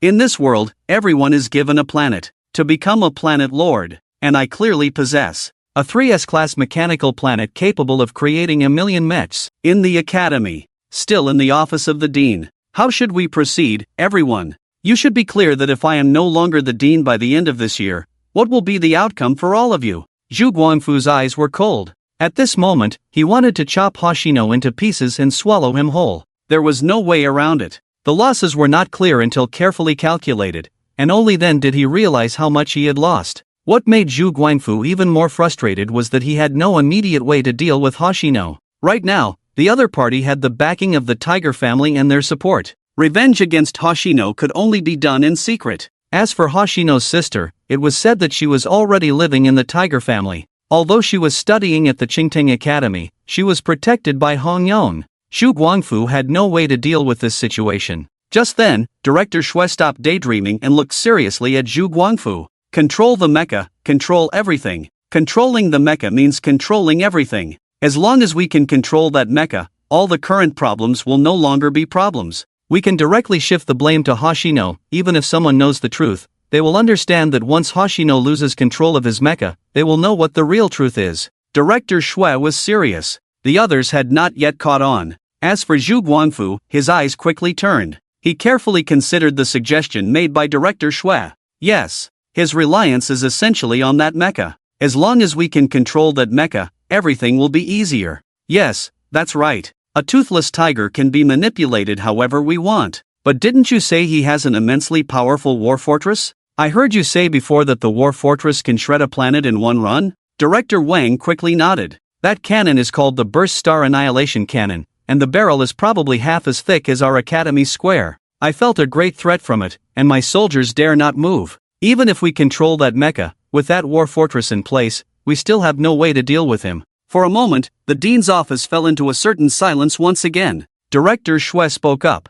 In this world, everyone is given a planet to become a planet lord, and I clearly possess a 3S class mechanical planet capable of creating 1,000,000 mechs. In the academy, still in the office of the dean. How should we proceed, everyone? You should be clear that if I am no longer the dean by the end of this year, what will be the outcome for all of you? Zhu Guangfu's eyes were cold. At this moment, he wanted to chop Hoshino into pieces and swallow him whole. There was no way around it. The losses were not clear until carefully calculated, and only then did he realize how much he had lost. What made Zhu Guangfu even more frustrated was that he had no immediate way to deal with Hoshino. Right now, the other party had the backing of the Tiger family and their support. Revenge against Hoshino could only be done in secret. As for Hoshino's sister, it was said that she was already living in the Tiger family. Although she was studying at the Qingting Academy, she was protected by Hong Yong. Zhu Guangfu had no way to deal with this situation. Just then, Director Shui stopped daydreaming and looked seriously at Zhu Guangfu. Control the mecha, control everything. Controlling the mecha means controlling everything. As long as we can control that mecha, all the current problems will no longer be problems. We can directly shift the blame to Hoshino. Even if someone knows the truth, they will understand that once Hoshino loses control of his mecha, they will know what the real truth is. Director Shui was serious. The others had not yet caught on. As for Zhu Guangfu, his eyes quickly turned. He carefully considered the suggestion made by Director Shui. Yes, his reliance is essentially on that mecha. As long as we can control that mecha, everything will be easier. Yes, that's right. A toothless tiger can be manipulated however we want. But didn't you say he has an immensely powerful war fortress? I heard you say before that the war fortress can shred a planet in one run? Director Wang quickly nodded. That cannon is called the Burst Star Annihilation Cannon, and the barrel is probably half as thick as our academy's square. I felt a great threat from it, and my soldiers dare not move. Even if we control that mecha, with that war fortress in place, we still have no way to deal with him. For a moment, the dean's office fell into a certain silence once again. Director Shui spoke up.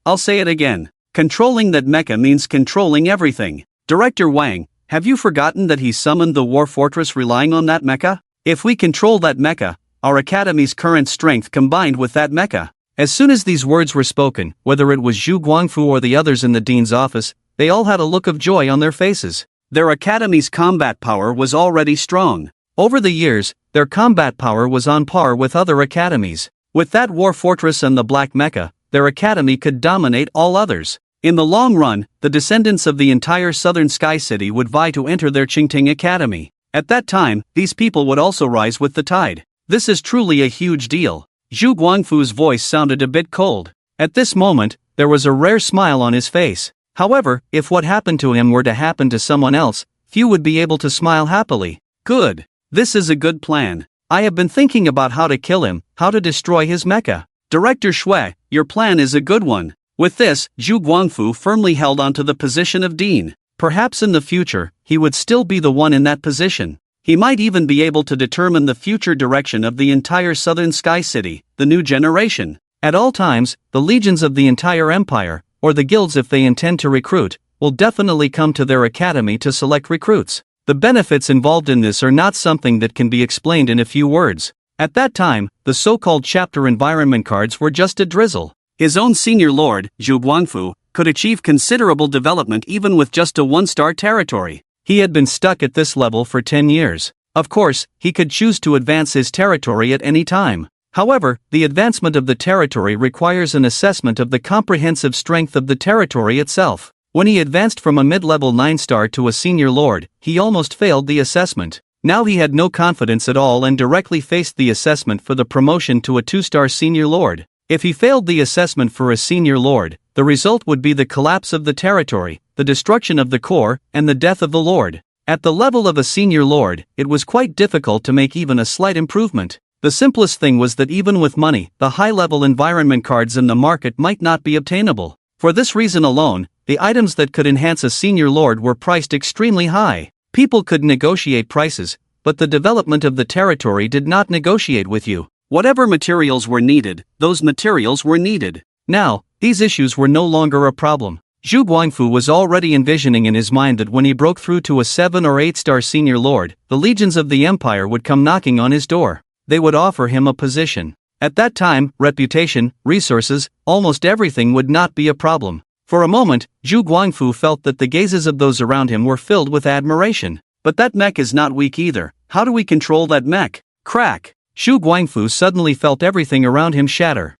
I'll say it again. Controlling that mecha means controlling everything. Director Wang, have you forgotten that he summoned the war fortress relying on that mecha? If we control that mecha, our academy's current strength combined with that mecha. As soon as these words were spoken, whether it was Zhu Guangfu or the others in the dean's office, they all had a look of joy on their faces. Their academy's combat power was already strong. Over the years, their combat power was on par with other academies. With that war fortress and the black mecha, their academy could dominate all others. In the long run, the descendants of the entire southern Sky City would vie to enter their Qingting Academy. At that time, these people would also rise with the tide. This is truly a huge deal. Zhu Guangfu's voice sounded a bit cold. At this moment, there was a rare smile on his face. However, if what happened to him were to happen to someone else, few would be able to smile happily. Good. This is a good plan. I have been thinking about how to kill him, how to destroy his mecha. Director Shui, your plan is a good one. With this, Zhu Guangfu firmly held onto the position of dean. Perhaps in the future, he would still be the one in that position. He might even be able to determine the future direction of the entire southern Sky City, the new generation. At all times, the legions of the entire empire, or the guilds if they intend to recruit, will definitely come to their academy to select recruits. The benefits involved in this are not something that can be explained in a few words. At that time, the so-called chapter environment cards were just a drizzle. His own senior lord, Zhu Guangfu, could achieve considerable development even with just a one-star territory. He had been stuck at this level for 10 years. Of course, he could choose to advance his territory at any time. However, the advancement of the territory requires an assessment of the comprehensive strength of the territory itself. When he advanced from a mid-level 9-star to a senior lord, he almost failed the assessment. Now he had no confidence at all and directly faced the assessment for the promotion to a 2-star senior lord. If he failed the assessment for a senior lord, the result would be the collapse of the territory, the destruction of the core, and the death of the lord. At the level of a senior lord, it was quite difficult to make even a slight improvement. The simplest thing was that even with money, the high-level environment cards in the market might not be obtainable. For this reason alone, the items that could enhance a senior lord were priced extremely high. People could negotiate prices, but the development of the territory did not negotiate with you. Whatever materials were needed, those materials were needed. Now, these issues were no longer a problem. Zhu Guangfu was already envisioning in his mind that when he broke through to a 7 or 8-star senior lord, the legions of the empire would come knocking on his door. They would offer him a position. At that time, reputation, resources, almost everything would not be a problem. For a moment, Zhu Guangfu felt that the gazes of those around him were filled with admiration. But that mech is not weak either. How do we control that mech? Crack! Zhu Guangfu suddenly felt everything around him shatter.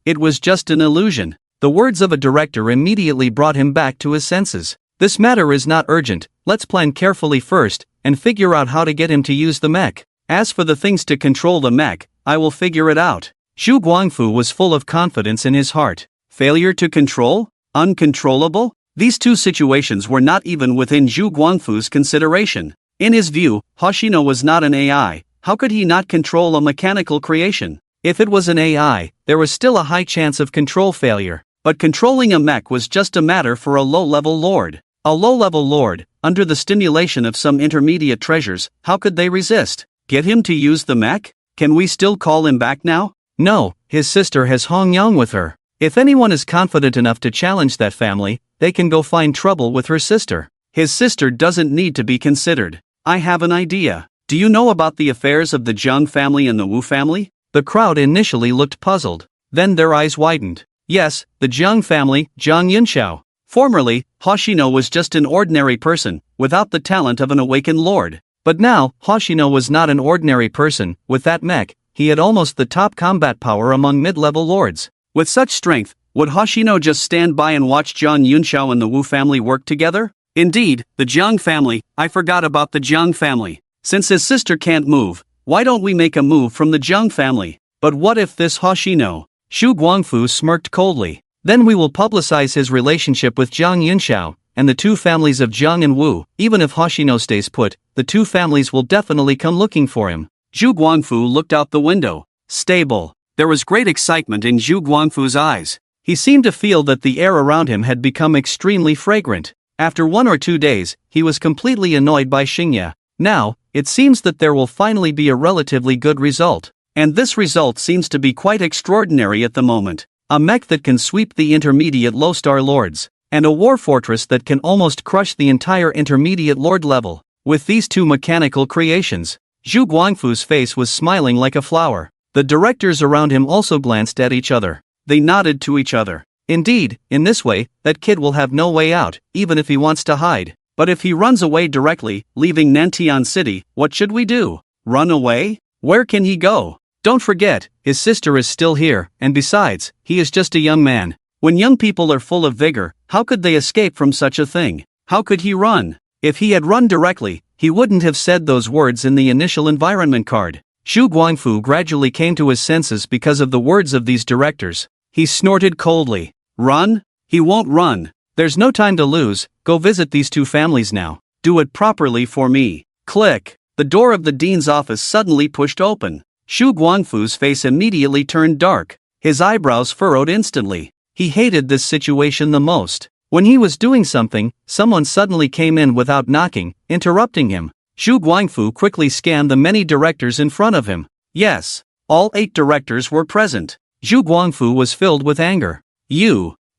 It was just an illusion. The words of a director immediately brought him back to his senses. This matter is not urgent, let's plan carefully first, and figure out how to get him to use the mech. As for the things to control the mech, I will figure it out. Zhu Guangfu was full of confidence in his heart. Failure to control? Uncontrollable? These two situations were not even within Zhu Guangfu's consideration. In his view, Hoshino was not an AI. How could he not control a mechanical creation? If it was an AI, there was still a high chance of control failure. But controlling a mech was just a matter for a low-level lord. A low-level lord, under the stimulation of some intermediate treasures, how could they resist? Get him to use the mech? Can we still call him back now? No, his sister has Hong Yang with her. If anyone is confident enough to challenge that family, they can go find trouble with her sister. His sister doesn't need to be considered. I have an idea. Do you know about the affairs of the Zhang family and the Wu family? The crowd initially looked puzzled. Then their eyes widened. Yes, the Zhang family, Zhang Yunxiao. Formerly, Hoshino was just an ordinary person, without the talent of an awakened lord. But now, Hoshino was not an ordinary person. With that mech, he had almost the top combat power among mid-level lords. With such strength, would Hoshino just stand by and watch Zhang Yunxiao and the Wu family work together? Indeed, the Zhang family, I forgot about the Zhang family. Since his sister can't move, why don't we make a move from the Zhang family? But what if this Hoshino? Zhu Guangfu smirked coldly. Then we will publicize his relationship with Zhang Yunxiao, and the two families of Zhang and Wu. Even if Hoshino stays put, the two families will definitely come looking for him. Zhu Guangfu looked out the window. Stable. There was great excitement in Zhu Guangfu's eyes. He seemed to feel that the air around him had become extremely fragrant. After 1 or 2 days, he was completely annoyed by Xingye. Now, it seems that there will finally be a relatively good result. And this result seems to be quite extraordinary at the moment. A mech that can sweep the intermediate low-star lords, and a war fortress that can almost crush the entire intermediate lord level. With these two mechanical creations, Zhu Guangfu's face was smiling like a flower. The directors around him also glanced at each other. They nodded to each other. Indeed, in this way, that kid will have no way out, even if he wants to hide. But if he runs away directly, leaving Nantian City, what should we do? Run away? Where can he go? Don't forget, his sister is still here, and besides, he is just a young man. When young people are full of vigor, how could they escape from such a thing? How could he run? If he had run directly, he wouldn't have said those words in the initial environment card. Zhu Guangfu gradually came to his senses because of the words of these directors. He snorted coldly. Run? He won't run. There's no time to lose. Go visit these two families now. Do it properly for me. Click. The door of the dean's office suddenly pushed open. Zhu Guangfu's face immediately turned dark. His eyebrows furrowed instantly. He hated this situation the most. When he was doing something, someone suddenly came in without knocking, interrupting him. Zhu Guangfu quickly scanned the many directors in front of him. Yes, all 8 directors were present. Zhu Guangfu was filled with anger.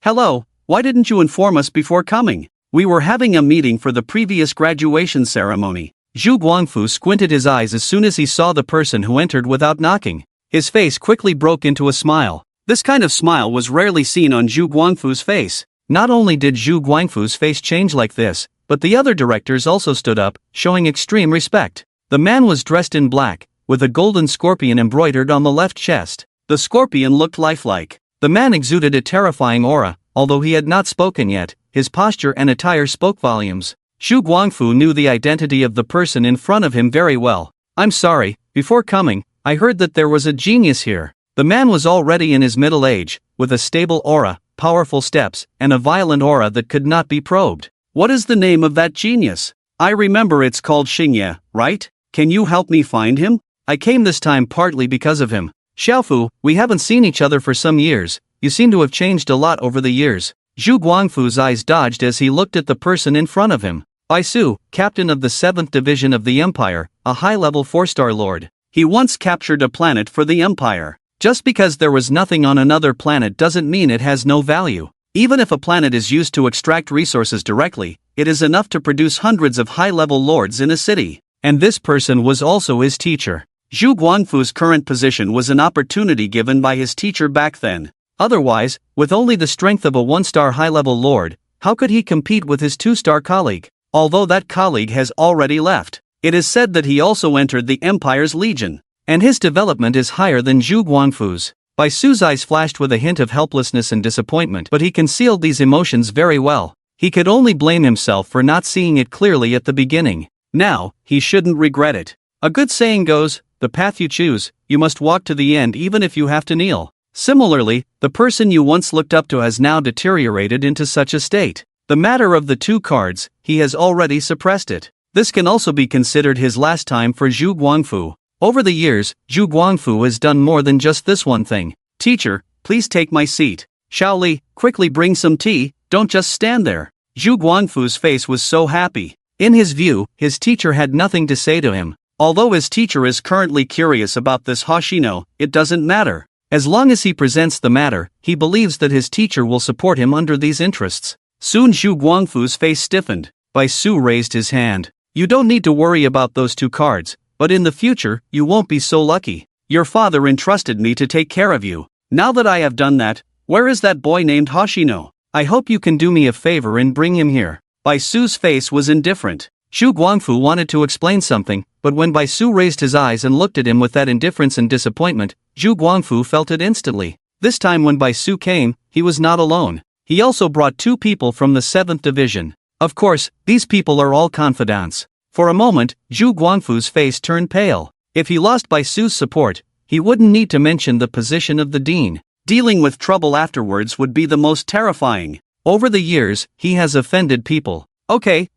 Hello, why didn't you inform us before coming? We were having a meeting for the previous graduation ceremony. Zhu Guangfu squinted his eyes as soon as he saw the person who entered without knocking. His face quickly broke into a smile. This kind of smile was rarely seen on Zhu Guangfu's face. Not only did Zhu Guangfu's face change like this, but the other directors also stood up, showing extreme respect. The man was dressed in black, with a golden scorpion embroidered on the left chest. The scorpion looked lifelike. The man exuded a terrifying aura. Although he had not spoken yet, his posture and attire spoke volumes. Zhu Guangfu knew the identity of the person in front of him very well. I'm sorry, before coming, I heard that there was a genius here. The man was already in his middle age, with a stable aura, powerful steps, and a violent aura that could not be probed. What is the name of that genius? I remember it's called Xingye, right? Can you help me find him? I came this time partly because of him. Xiaofu, we haven't seen each other for some years. You seem to have changed a lot over the years. Zhu Guangfu's eyes dodged as he looked at the person in front of him. Bai Su, captain of the 7th Division of the Empire, a high-level 4-star lord. He once captured a planet for the Empire. Just because there was nothing on another planet doesn't mean it has no value. Even if a planet is used to extract resources directly, it is enough to produce hundreds of high-level lords in a city. And this person was also his teacher. Zhu Guangfu's current position was an opportunity given by his teacher back then. Otherwise, with only the strength of a 1-star high-level lord, how could he compete with his 2-star colleague? Although that colleague has already left. It is said that he also entered the Empire's Legion, and his development is higher than Zhu Guangfu's. Bai Su's eyes flashed with a hint of helplessness and disappointment, but he concealed these emotions very well. He could only blame himself for not seeing it clearly at the beginning. Now, he shouldn't regret it. A good saying goes, the path you choose, you must walk to the end even if you have to kneel. Similarly, the person you once looked up to has now deteriorated into such a state. The matter of the 2 cards, he has already suppressed it. This can also be considered his last time for Zhu Guangfu. Over the years, Zhu Guangfu has done more than just this one thing. Teacher, please take my seat. Xiaoli, quickly bring some tea, don't just stand there. Zhu Guangfu's face was so happy. In his view, his teacher had nothing to say to him. Although his teacher is currently curious about this Hoshino, it doesn't matter. As long as he presents the matter, he believes that his teacher will support him under these interests. Soon Zhu Guangfu's face stiffened. Bai Su raised his hand. You don't need to worry about those 2 cards, but in the future, you won't be so lucky. Your father entrusted me to take care of you. Now that I have done that, where is that boy named Hoshino? I hope you can do me a favor and bring him here. Bai Su's face was indifferent. Zhu Guangfu wanted to explain something, but when Bai Su raised his eyes and looked at him with that indifference and disappointment, Zhu Guangfu felt it instantly. This time when Bai Su came, he was not alone. He also brought 2 people from the 7th Division. Of course, these people are all confidants. For a moment, Zhu Guangfu's face turned pale. If he lost Bai Su's support, he wouldn't need to mention the position of the dean. Dealing with trouble afterwards would be the most terrifying. Over the years, he has offended people. Okay.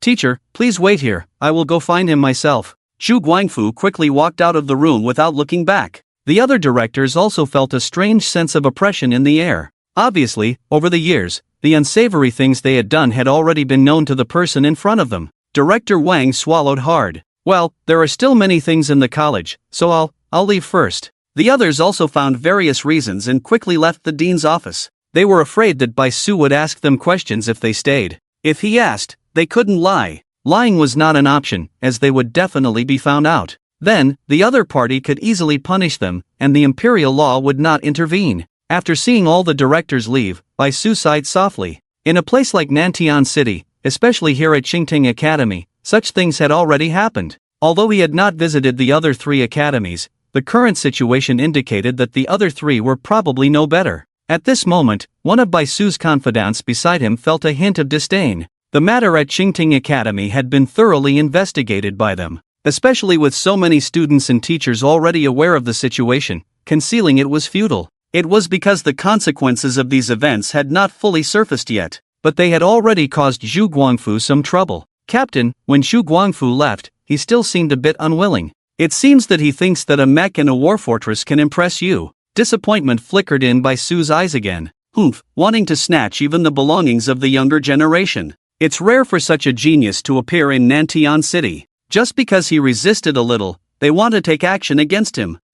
Teacher, please wait here, I will go find him myself. Zhu Guangfu quickly walked out of the room without looking back. The other directors also felt a strange sense of oppression in the air. Obviously, over the years, the unsavory things they had done had already been known to the person in front of them. Director Wang swallowed hard. Well, there are still many things in the college, so I'll leave first. The others also found various reasons and quickly left the dean's office. They were afraid that Bai Su would ask them questions if they stayed. If he asked, they couldn't lie. Lying was not an option, as they would definitely be found out. Then, the other party could easily punish them, and the imperial law would not intervene. After seeing all the directors leave, Bai Su sighed softly. In a place like Nantian City, especially here at Qingting Academy, such things had already happened. Although he had not visited the other 3 academies, the current situation indicated that the other 3 were probably no better. At this moment, one of Bai Su's confidants beside him felt a hint of disdain. The matter at Qingting Academy had been thoroughly investigated by them. Especially with so many students and teachers already aware of the situation, concealing it was futile. It was because the consequences of these events had not fully surfaced yet, but they had already caused Zhu Guangfu some trouble. Captain, when Zhu Guangfu left, he still seemed a bit unwilling. It seems that he thinks that a mech in a war fortress can impress you. Disappointment flickered in Bai Su's eyes again. Wanting to snatch even the belongings of the younger generation. It's rare for such a genius to appear in Nantian City. Just because he resisted a little, they want to take action against him.